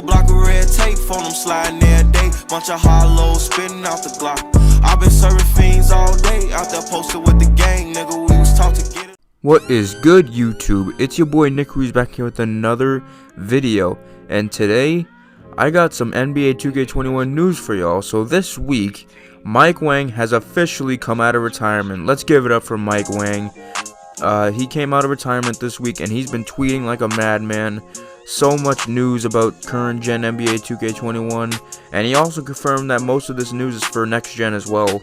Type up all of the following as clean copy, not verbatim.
Block of red tape, phone them sliding every day. Bunch of hollows spitting out the Glock. I've been serving fiends all day, out there posted with the gang, nigga. We was taught to get it. What is good, YouTube? It's your boy Nick Ruiz back here with another video, and today I got some NBA 2K21 news for y'all. So this week, Mike Wang has officially come out of retirement. Let's give it up for Mike Wang. He came out of retirement this week, and he's been tweeting like a madman. So much news about current gen NBA 2K21, and he also confirmed that most of this news is for next gen as well.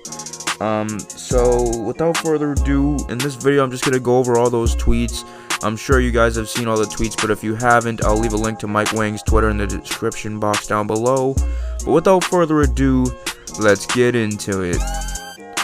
So without further ado, in this video I'm just gonna go over all those tweets. I'm sure you guys have seen all the tweets, but if you haven't, I'll leave a link to Mike Wang's Twitter in the description box down below. But without further ado, let's get into it.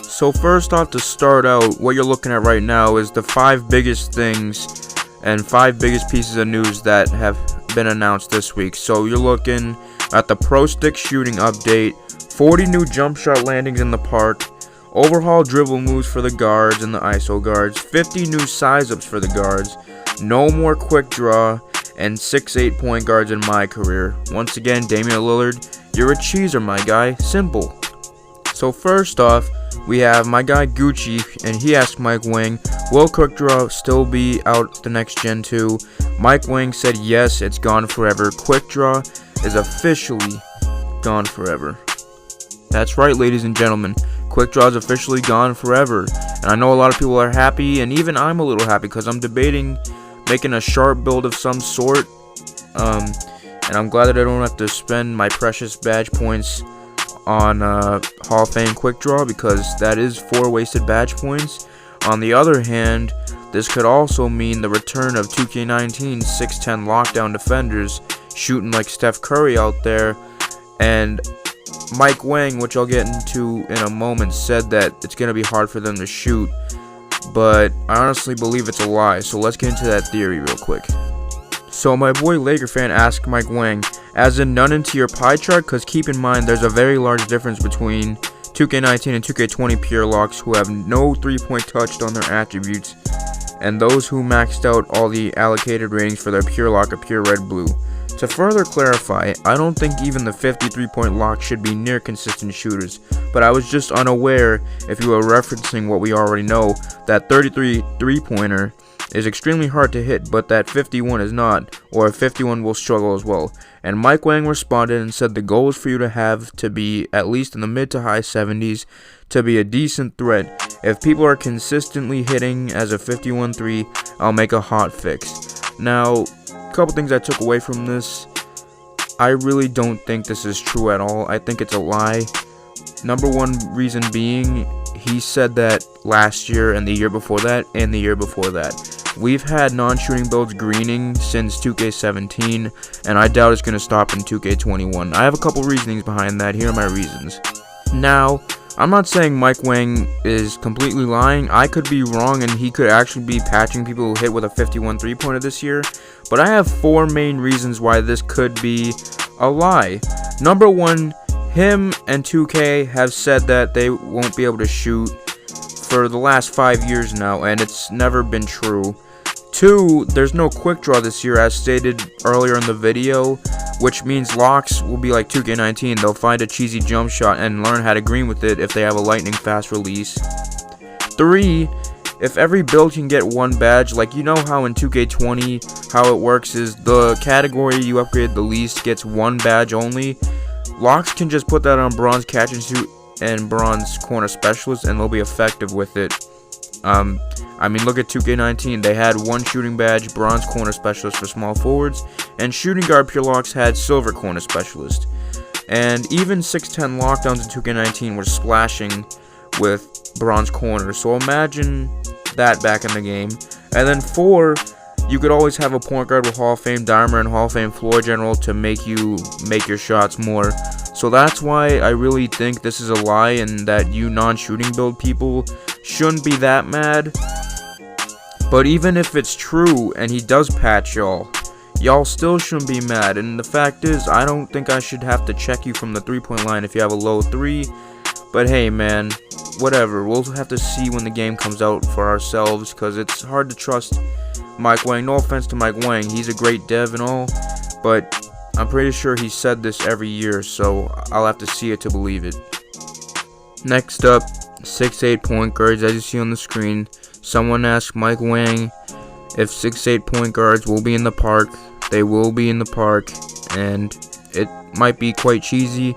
So first off, to start out, what you're looking at right now is the 5 biggest things and 5 biggest pieces of news that have been announced this week. So you're looking at the Pro Stick shooting update, 40 new jump shot landings in the park, overhaul dribble moves for the guards and the ISO guards, 50 new size ups for the guards, no more quick draw, and 6'8" point guards in my career. Once again, Damian Lillard, you're a cheeser, my guy. Simple. So first off, we have my guy Gucci, and he asked Mike Wang, will quick draw still be out the next gen 2? Mike Wang said yes, it's gone forever. Quick draw is officially gone forever. That's right, ladies and gentlemen. Quick draw is officially gone forever. And I know a lot of people are happy, and even I'm a little happy because I'm debating making a sharp build of some sort. And I'm glad that I don't have to spend my precious badge points on Hall of Fame quick draw, because that is 4 wasted badge points. On the other hand, this could also mean the return of 2K19 6'10" lockdown defenders shooting like Steph Curry out there. And Mike Wang, which I'll get into in a moment, said that it's going to be hard for them to shoot, but I honestly believe it's a lie. So let's get into that theory real quick. So my boy Laker fan asked Mike Wang, as in none into your pie chart, because keep in mind there's a very large difference between 2K19 and 2K20 pure locks who have no 3-point touched on their attributes, and those who maxed out all the allocated ratings for their pure lock of pure red blue. To further clarify, I don't think even the 53-point lock should be near consistent shooters, but I was just unaware if you were referencing what we already know, that 33 3-pointer is extremely hard to hit, but that 51 is not, or 51 will struggle as well. And Mike Wang responded and said the goal is for you to have to be at least in the mid to high 70s to be a decent threat. If people are consistently hitting as a 51-3, I'll make a hot fix. Now, a couple things I took away from this. I really don't think this is true at all. I think it's a lie. Number one reason being, he said that last year and the year before that and the year before that. We've had non-shooting builds greening since 2K17, and I doubt it's going to stop in 2K21. I have a couple reasonings behind that. Here are my reasons. Now, I'm not saying Mike Wang is completely lying. I could be wrong, and he could actually be patching people who hit with a 51 3-pointer this year. But I have 4 main reasons why this could be a lie. Number one, him and 2K have said that they won't be able to shoot for the last 5 years now, and it's never been true. 2, there's no quick draw this year as stated earlier in the video, which means locks will be like 2K19. They'll find a cheesy jump shot and learn how to green with it if they have a lightning fast release. 3, if every build can get 1 badge, like you know how in 2K20 how it works is the category you upgrade the least gets 1 badge only. Locks can just put that on bronze catch and shoot and bronze corner specialist, and they'll be effective with it. I mean, look at 2K19. They had 1 shooting badge, bronze corner specialist for small forwards, and shooting guard pure locks had silver corner specialist. And even 6'10" lockdowns in 2K19 were splashing with bronze corner. So imagine that back in the game. And then 4, you could always have a point guard with Hall of Fame dimer and Hall of Fame floor general to make you make your shots more. So that's why I really think this is a lie, and that you non-shooting build people shouldn't be that mad. But even if it's true and he does patch y'all still shouldn't be mad. And the fact is, I don't think I should have to check you from the 3-point line if you have a low 3. But hey man, whatever, we'll have to see when the game comes out for ourselves, because it's hard to trust Mike Wang. No offense to Mike Wang, he's a great dev and all, but I'm pretty sure he said this every year, so I'll have to see it to believe it. Next up, 6'8" point guards. As you see on the screen, someone asked Mike Wang if 6'8" point guards will be in the park. They will be in the park, and it might be quite cheesy.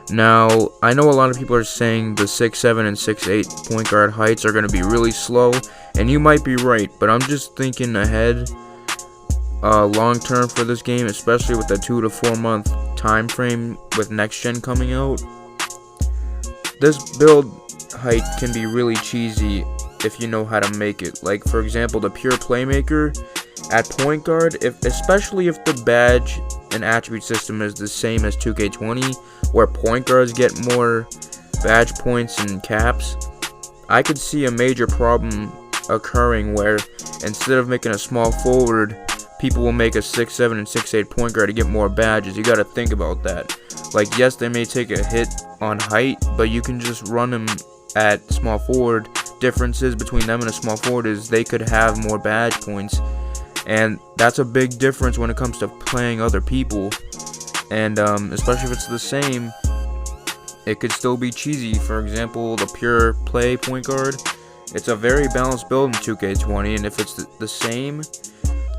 Now, I know a lot of people are saying the 6'7" and 6'8" point guard heights are going to be really slow, and you might be right, but I'm just thinking ahead long term for this game, especially with the 2 to 4 month time frame with next gen coming out. This build height can be really cheesy if you know how to make it. Like, for example, the pure playmaker at point guard, especially if the badge and attribute system is the same as 2K20, where point guards get more badge points and caps, I could see a major problem occurring where instead of making a small forward, people will make a 6'7" and 6'8" point guard to get more badges. You gotta think about that. Like, yes, they may take a hit on height, but you can just run them at small forward. Differences between them and a small forward is they could have more badge points, and that's a big difference when it comes to playing other people. And especially if it's the same, it could still be cheesy. For example, the pure play point guard, it's a very balanced build in 2K20, and if it's the same,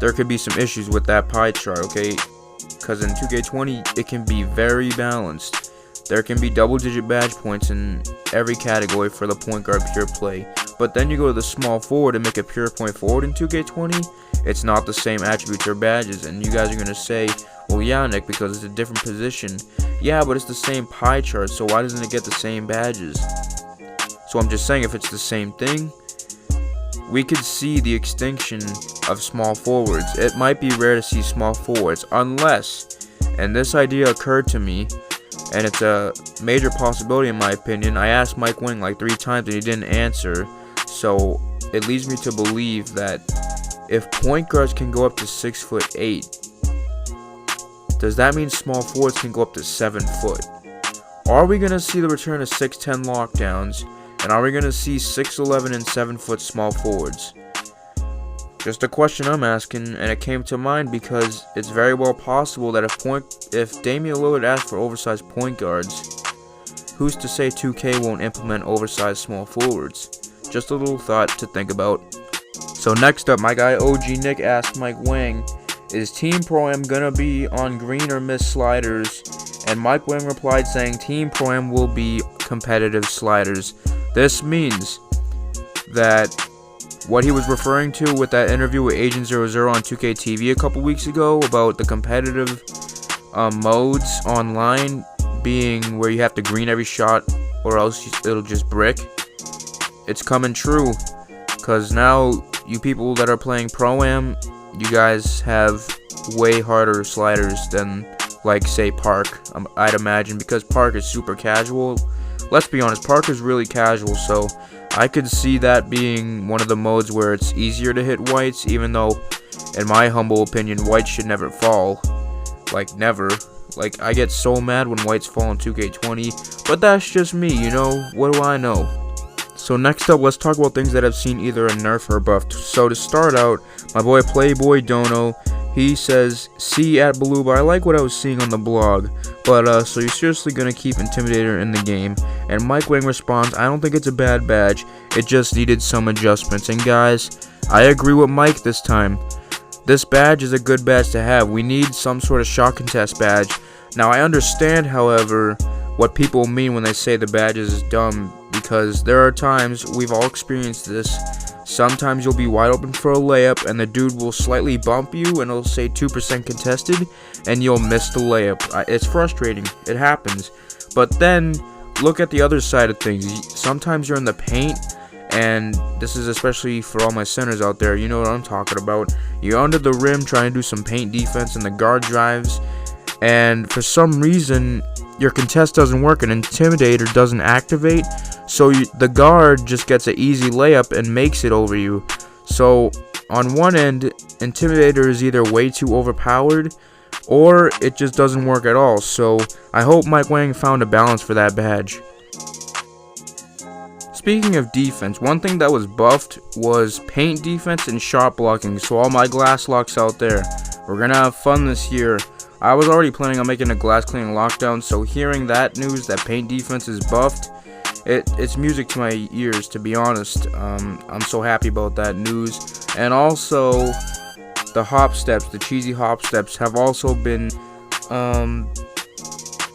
there could be some issues with that pie chart, okay? Because in 2K20, it can be very balanced. There can be double-digit badge points in every category for the point guard pure play. But then you go to the small forward and make a pure point forward in 2K20, it's not the same attributes or badges. And you guys are going to say, well, yeah, Nick, because it's a different position. Yeah, but it's the same pie chart, so why doesn't it get the same badges? So I'm just saying, if it's the same thing, we could see the extinction of small forwards. It might be rare to see small forwards unless, and this idea occurred to me, and it's a major possibility in my opinion. I asked Mike Wang like 3 times and he didn't answer, so it leads me to believe that if point guards can go up to 6'8", does that mean small forwards can go up to 7 foot? Are we going to see the return of 6'10" lockdowns? And are we going to see 6'11" and 7 foot small forwards? Just a question I'm asking, and it came to mind because it's very well possible that if Damian Lillard asked for oversized point guards, who's to say 2K won't implement oversized small forwards? Just a little thought to think about. So next up, my guy OG Nick asked Mike Wang, is Team Pro-Am gonna be on green or miss sliders? And Mike Wang replied saying Team Pro-Am will be competitive sliders. This means that what he was referring to with that interview with Agent 00 on 2K TV a couple weeks ago about the competitive modes online being where you have to green every shot or else it'll just brick, it's coming true, because now you people that are playing Pro-Am, you guys have way harder sliders than, like, say Park, I'd imagine, because Park is super casual. Let's be honest, Park is really casual, so I could see that being one of the modes where it's easier to hit whites, even though, in my humble opinion, whites should never fall. Like, never. Like, I get so mad when whites fall in 2K20, but that's just me, you know? What do I know? So next up, let's talk about things that have seen either a nerf or buffed. So to start out, my boy Playboy Dono, he says, see at Blue, but I like what I was seeing on the blog. But, so you're seriously gonna keep Intimidator in the game? And Mike Wang responds, I don't think it's a bad badge, it just needed some adjustments. And guys, I agree with Mike this time. This badge is a good badge to have. We need some sort of shot contest badge. Now, I understand, however, what people mean when they say the badge is dumb, because there are times, we've all experienced this, sometimes you'll be wide open for a layup and the dude will slightly bump you and it'll say 2% contested and you'll miss the layup. It's frustrating, it happens. But then, look at the other side of things. Sometimes you're in the paint, and this is especially for all my centers out there, you know what I'm talking about. You're under the rim trying to do some paint defense and the guard drives, and for some reason your contest doesn't work and Intimidator doesn't activate, so the guard just gets an easy layup and makes it over you. So on one end, Intimidator is either way too overpowered or it just doesn't work at all. So I hope Mike Wang found a balance for that badge. Speaking of defense, one thing that was buffed was paint defense and shot blocking. So all my glass locks out there, we're gonna have fun this year. I was already planning on making a glass cleaning lockdown, so hearing that news that paint defense is buffed, it's music to my ears, to be honest. I'm so happy about that news. And also, the hop steps, the cheesy hop steps, have also been,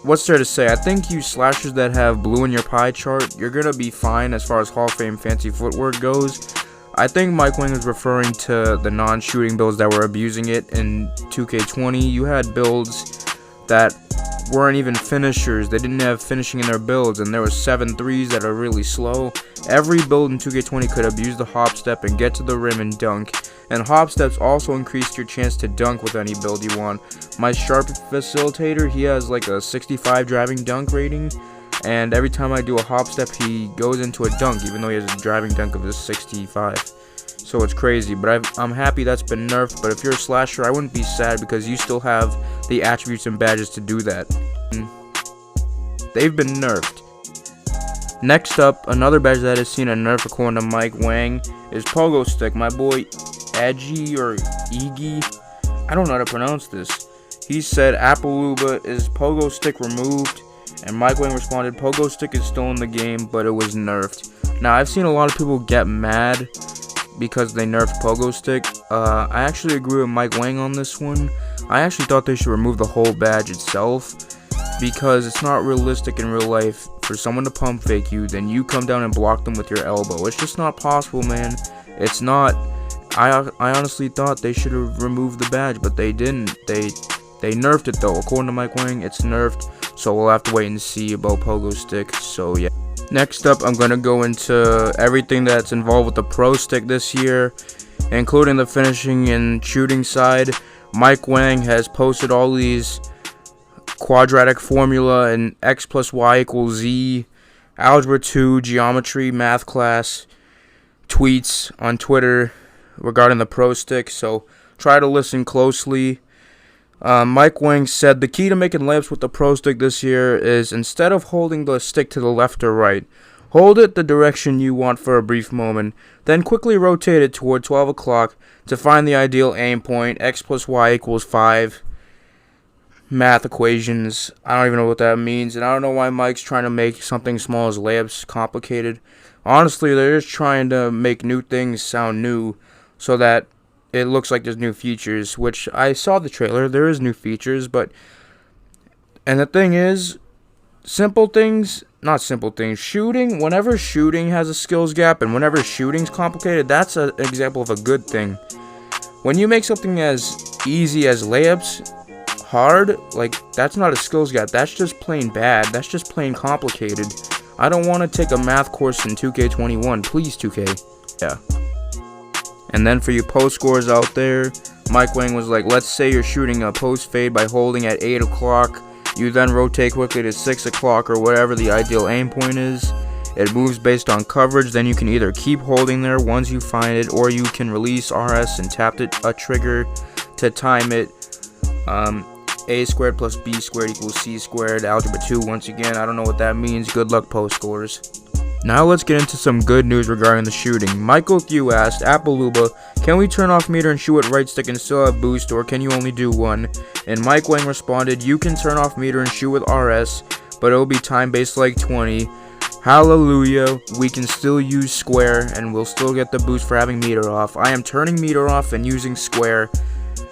what's there to say? I think you slashers that have blue in your pie chart, you're gonna be fine as far as Hall of Fame fancy footwork goes. I think Mike Wang is referring to the non-shooting builds that were abusing it in 2K20. You had builds that weren't even finishers. They didn't have finishing in their builds, and there were 7 threes that are really slow. Every build in 2K20 could abuse the hop step and get to the rim and dunk. And hop steps also increased your chance to dunk with any build you want. My sharp facilitator, he has like a 65 driving dunk rating. And every time I do a hop step, he goes into a dunk, even though he has a driving dunk of a 65. So it's crazy, but I'm happy that's been nerfed. But if you're a slasher, I wouldn't be sad because you still have the attributes and badges to do that. They've been nerfed. Next up, another badge that has seen a nerf according to Mike Wang is Pogo Stick. My boy Edgy or Iggy, I don't know how to pronounce this. He said Appalooba is Pogo Stick removed. And Mike Wang responded, Pogo Stick is still in the game, but it was nerfed. Now, I've seen a lot of people get mad because they nerfed Pogo Stick. I actually agree with Mike Wang on this one. I actually thought they should remove the whole badge itself, because it's not realistic in real life for someone to pump fake you, then you come down and block them with your elbow. It's just not possible, man. It's not. I honestly thought they should have removed the badge, but they didn't. They nerfed it though. According to Mike Wang, it's nerfed. So we'll have to wait and see about Pogo Stick. So yeah. Next up, I'm going to go into everything that's involved with the Pro Stick this year, including the finishing and shooting side. Mike Wang has posted all these quadratic formula and x plus y equals z, algebra 2, geometry, math class tweets on Twitter regarding the Pro Stick. So try to listen closely. Mike Wang said the key to making layups with the Pro Stick this year is, instead of holding the stick to the left or right, hold it the direction you want for a brief moment, then quickly rotate it toward 12 o'clock to find the ideal aim point. X plus y equals 5. Math equations. I don't even know what that means, and I don't know why Mike's trying to make something small as layups complicated. Honestly, they're just trying to make new things sound new so that it looks like there's new features, which I saw the trailer. There is new features, and the thing is, shooting, whenever shooting has a skills gap and whenever shooting's complicated, that's an example of a good thing. When you make something as easy as layups hard, like, that's not a skills gap, that's just plain bad, that's just plain complicated. I don't want to take a math course in 2K21, please 2K. Yeah. And then for you post scorers out there, Mike Wang was like, let's say you're shooting a post fade by holding at 8 o'clock. You then rotate quickly to 6 o'clock or whatever the ideal aim point is. It moves based on coverage. Then you can either keep holding there once you find it, or you can release RS and tap a trigger to time it. A squared plus B squared equals C squared. Algebra 2, once again, I don't know what that means. Good luck, post scorers. Now let's get into some good news regarding the shooting. Michael Q asked, Appalooba, can we turn off meter and shoot with right stick and still have boost, or can you only do one? And Mike Wang responded, you can turn off meter and shoot with RS, but it will be time based like 20. Hallelujah, we can still use square and we'll still get the boost for having meter off. I am turning meter off and using square.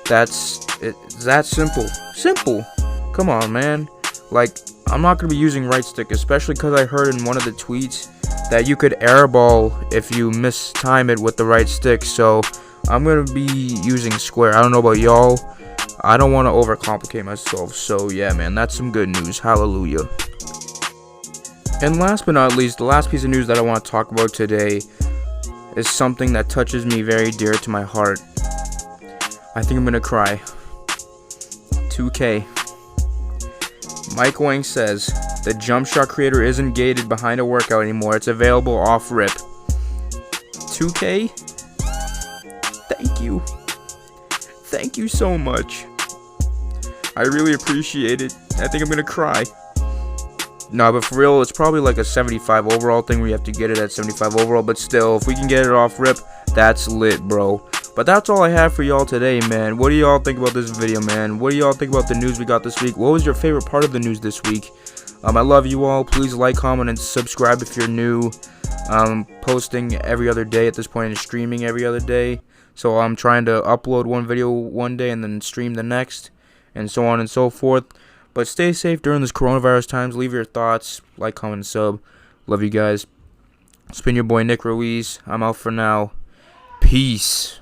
That's it. That simple. Simple. Come on, man. Like, I'm not going to be using right stick, especially because I heard in one of the tweets that you could airball if you mistime it with the right stick. So I'm going to be using square. I don't know about y'all. I don't want to overcomplicate myself. So yeah, man, that's some good news. Hallelujah. And last but not least, the last piece of news that I want to talk about today is something that touches me very dear to my heart. I think I'm going to cry. 2K. Mike Wang says, the Jumpshot Creator isn't gated behind a workout anymore. It's available off rip. 2K? Thank you. Thank you so much. I really appreciate it. I think I'm gonna cry. No, but for real, it's probably like a 75 overall thing where you have to get it at 75 overall. But still, if we can get it off rip, that's lit, bro. But that's all I have for y'all today, man. What do y'all think about this video, man? What do y'all think about the news we got this week? What was your favorite part of the news this week? I love you all. Please like, comment, and subscribe if you're new. I'm posting every other day at this point and streaming every other day. So I'm trying to upload one video one day and then stream the next, and so on and so forth. But stay safe during this coronavirus times. Leave your thoughts, like, comment, and sub. Love you guys. It's been your boy Nick Ruiz. I'm out for now. Peace.